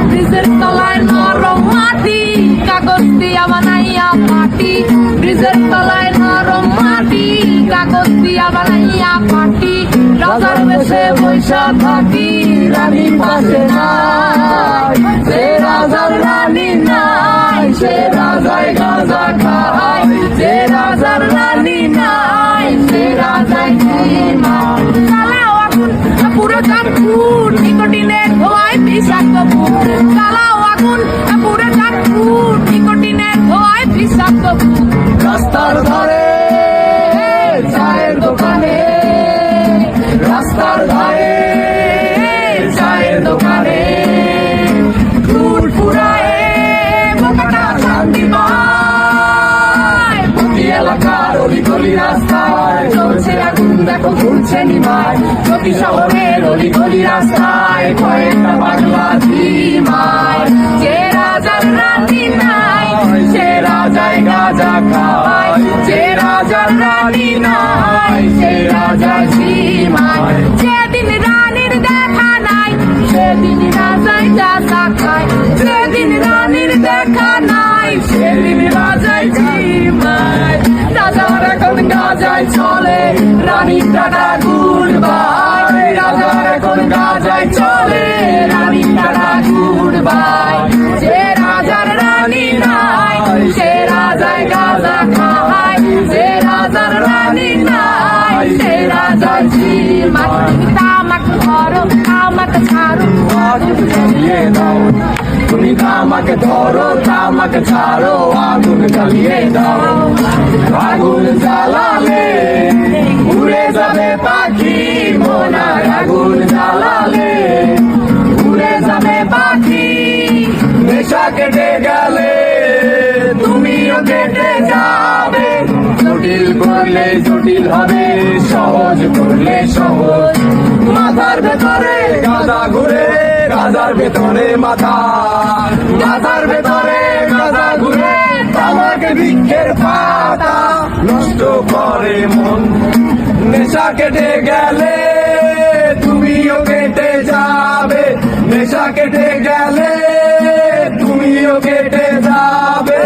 ব্রিজের তলায় নরম মাটি, কাগজ দিয়া বানাইয়া পাটি। ব্রিজের তলায় নরম মাটি, কাগজ দিয়া বানাইয়া পাটি। রাজার বেশে বৈশা থাকি, রানী পাশে নাই। সে রাজার রানী নাই, সে রাজায় গাঁজা খায়। যে রাজার রানী নাই, সে রাজায় চালাও আগুন পুরো চাঁদপুর, নিকোটিনে ধোয়ায় বিষাক্ত বুক। চালাও আগুন পুরো চাঁদপুর, নিকোটিনে ধোয়ায় বিষাক্ত বুক। রাস্তার ধারে চায়ের দোকানে, রাস্তার ধারে চায়ের দোকানে ফুল ফুরায় বোকাটা শান্তি পায়। প্রতি এলাকার অলিগলি রাস্তায় চলছে আগুন, দেখো ঘুরছে নিমায়। প্রতি শহরের অলিগলি রাস্তায় কয়েকটা পাগলা ঝিমায়। যে রাজার রানী নাই, সে রাজায় গাঁজা খায়। যে রাজার রানী নাই, সে রাজা ঝিমায়। যেদিন রানীর দেখা নাই, সেদিন রাজায় গাঁজা খায়। যেদিন রানীর দেখা নাই, সেদিন রাজায় ঝিমায়। রাজার এখন গাঁজায় চলে, রানীর টাটা গুড বাই। রাজার এখন গাঁজায় চলে, রানীর টাটা গুড বাই। যে রাজার রানী নাই, সে রাজায় গাঁজা খায়। যে রাজার রানী নাই, সে রাজা ঝিমায়। তামাক ধরো, তামাক ছাড়ো, আগুন জ্বালিয়ে দাও। তুমি তামাক ধরো, তামাক ছাড়ো, আগুন জ্বালিয়ে দাও। আগুন জ্বালালে উড়ে যাবে পাখি মোনার। আগুন জ্বালালে উড়ে যাবে পাখি। নেশা কেটে গেলে তুমিও কেটে যাবে। জটিল করলে জটিল হবে, সহজ করলে সহজ। মাথার ভেতরে গাঁজা ঘুরে, গাঁজার ভেতরে মাথা। মাথার ভেতরে গাঁজা ঘুরে, তামাক বৃক্ষের পাতা নষ্ট করে মন। নেশা কেটে গেলে তুমিও কেটে যাবে। নেশা কেটে গেলে তুমিও কেটে যাবে।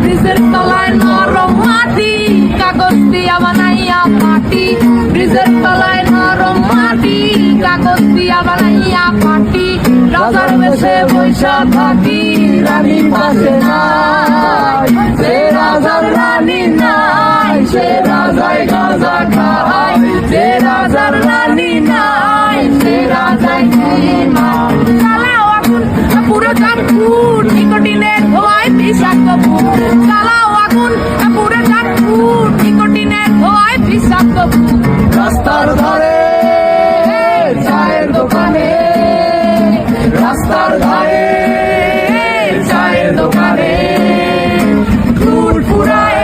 ব্রিজের তলায় নরম মাটি, কাগজ দিয়া বানাইয়া পাটি। ব্রিজের তলায় নরম মাটি, কাগজ দিয়া বানাইয়া পাটি। রাজার বেশে বৈশা থাকি, রানী পাশে নাই। সে রাজার রানী নাই, সে রাজায় গাঁজা খায়। যে রাজার রানী নাই, সে রাজায় ঝিমায়। চালাও আগুন পুরো চাঁদপুর, নিকোটিনে ধোয়ায় বিষাক্ত বুক। চালাও আগুন পুরো চাঁদপুর, নিকোটিনে ধোয়ায় বিষাক্ত বুক। রাস্তার ধারে চায়ের দোকানে, রাস্তার ধারে চায়ের দোকানে ফুল ফুরায়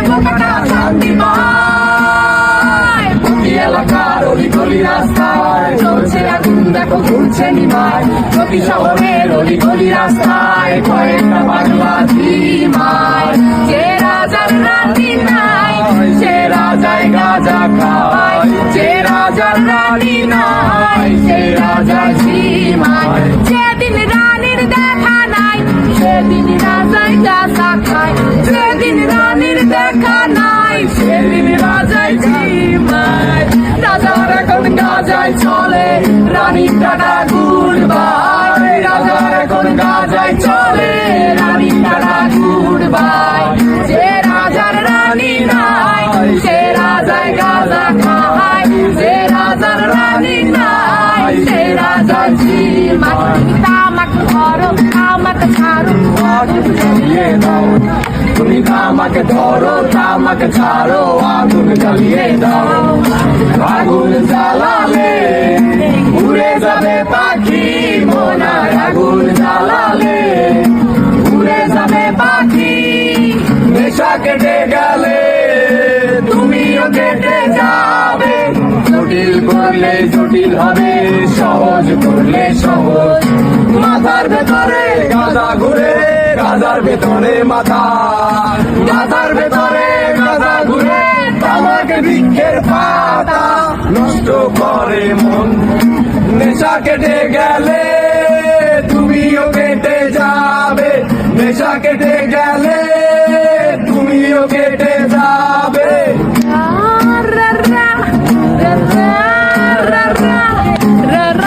বোকাটা শান্তি পায়। প্রতি এলাকার অলিগলি রাস্তায় চলছে আগুন, দেখো ঘুরছে নিমায়। প্রতি শহরের অলিগলি রাস্তায় কয়েকটা পাগলা ঝিমায়। যে রাজার রানী নাই, সে রাজায় গাঁজা খায়। যে রাজার রানী নাই, সে রাজা ঝিমায়। যেদিন রানীর দেখা নাই, সেদিন রাজায় গাঁজা খায়। যেদিন রানীর দেখা নাই, সেদিন রাজায় ঝিমায়। রাজার এখন গাঁজায় চলে, রানীর টাটা গুড বাই। রাজার এখন গাঁজায় চলে, রানীর টাটা গুড বাই। যে রাজার রানী নাই, সে রাজায় গাঁজা খায়। যে রাজার রানী নাই, সে রাজা ঝিমায়। তামাক ধরো, তামাক ছাড়ো, আগুন জ্বালিয়ে দাও। তুমি তামাক ধরো, তামাক ছাড়ো, আগুন জ্বালিয়ে দাও। আগুন জ্বালালে উড়ে যাবে পাখি মোনার। আগুন জ্বালালে উড়ে যাবে পাখি। নেশা কেটে গেলে তুমিও কেটে যাবে। জটিল করলে জটিল হবে, সহজ করলে সহজ। মাথার ভেতরে গাঁজা ঘুরে, গাঁজার ভেতরে মাথা, মাথার ভেতরে গাঁজা ঘুরে, তামাক বৃক্ষের পাতা নষ্ট করে মন। নেশা কেটে গেলে তুমিও কেটে যাবে, নেশা কেটে গেলে তুমিও কেটে যাবে। রা রা রা রা রা রা রা রা